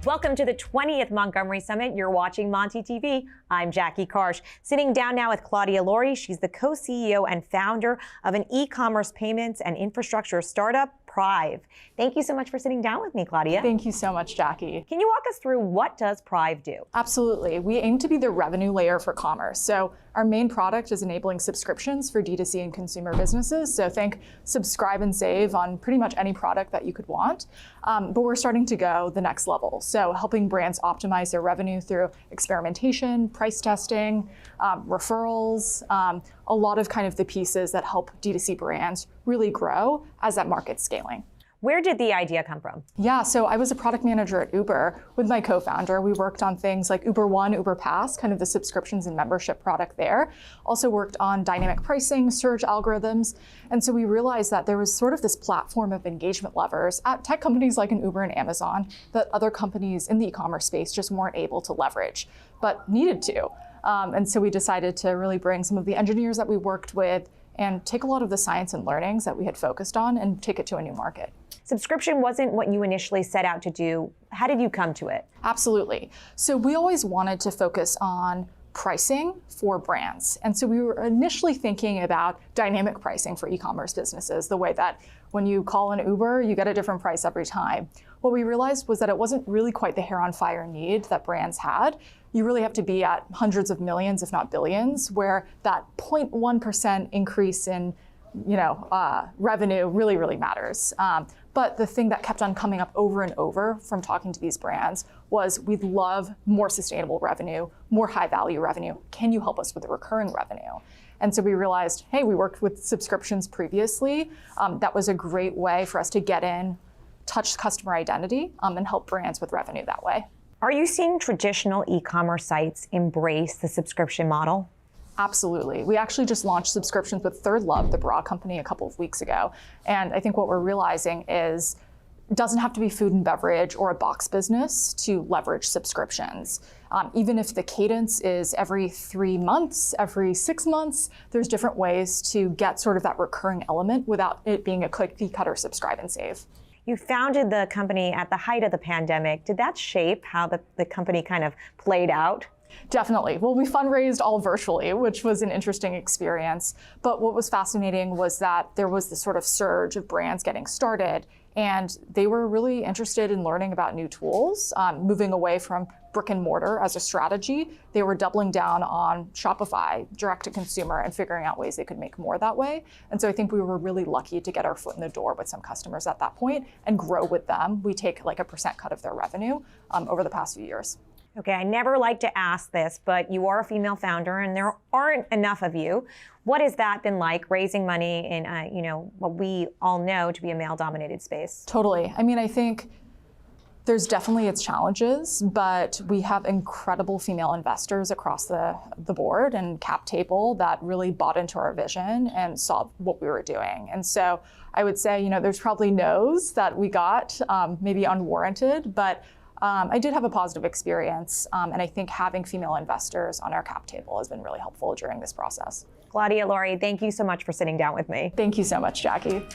Welcome to the 20th Montgomery Summit. You're watching Monty TV. I'm Jackie Karsh. Sitting down now with Claudia Laurie. She's the co-CEO and founder of an e-commerce payments and infrastructure startup, Prive. Thank you so much for sitting down with me, Claudia. Thank you so much, Jackie. Can you walk us through what does Prive do? Absolutely. We aim to be the revenue layer for commerce. So our main product is enabling subscriptions for D2C and consumer businesses. So think subscribe and save on pretty much any product that you could want. But we're starting to go the next level. So helping brands optimize their revenue through experimentation, price testing, referrals, a lot of kind of the pieces that help D2C brands really grow as that market's scaling. Where did the idea come from? Yeah, so I was a product manager at Uber with my co-founder. We worked on things like Uber One, Uber Pass, kind of the subscriptions and membership product there. Also worked on dynamic pricing, search algorithms. And so we realized that there was sort of this platform of engagement levers at tech companies like an Uber and Amazon that other companies in the e-commerce space just weren't able to leverage, but needed to. And so we decided to really bring some of the engineers that we worked with and take a lot of the science and learnings that we had focused on and take it to a new market. Subscription wasn't what you initially set out to do. How did you come to it? Absolutely. So we always wanted to focus on pricing for brands. And so we were initially thinking about dynamic pricing for e-commerce businesses, the way that when you call an Uber, you get a different price every time. What we realized was that it wasn't really quite the hair on fire need that brands had. You really have to be at hundreds of millions, if not billions, where that 0.1% increase in revenue really matters. But the thing that kept on coming up over and over from talking to these brands was, we'd love more sustainable revenue, more high value revenue. Can you help us with the recurring revenue? And so we realized, hey, we worked with subscriptions previously. That was a great way for us to get in, touch customer identity, and help brands with revenue that way. Are you seeing traditional e-commerce sites embrace the subscription model? Absolutely. We actually just launched subscriptions with Third Love, the bra company, a couple of weeks ago. And I think what we're realizing is it doesn't have to be food and beverage or a box business to leverage subscriptions. Even if the cadence is every 3 months, every 6 months, there's different ways to get sort of that recurring element without it being a cookie cutter subscribe and save. You founded the company at the height of the pandemic. Did that shape how the company kind of played out? Definitely. Well, we fundraised all virtually, which was an interesting experience. But what was fascinating was that there was this sort of surge of brands getting started, and they were really interested in learning about new tools, moving away from brick and mortar as a strategy. They were doubling down on Shopify, direct to consumer, and figuring out ways they could make more that way. And so I think we were really lucky to get our foot in the door with some customers at that point and grow with them. We take like a % cut of their revenue over the past few years. Okay, I never like to ask this, but you are a female founder and there aren't enough of you. What has that been like, raising money in, what we all know to be a male-dominated space? Totally. I mean, I think there's definitely its challenges, but we have incredible female investors across the board and cap table that really bought into our vision and saw what we were doing. And so I would say, there's probably no's that we got, maybe unwarranted, but I did have a positive experience, and I think having female investors on our cap table has been really helpful during this process. Claudia Laurie, thank you so much for sitting down with me. Thank you so much, Jackie.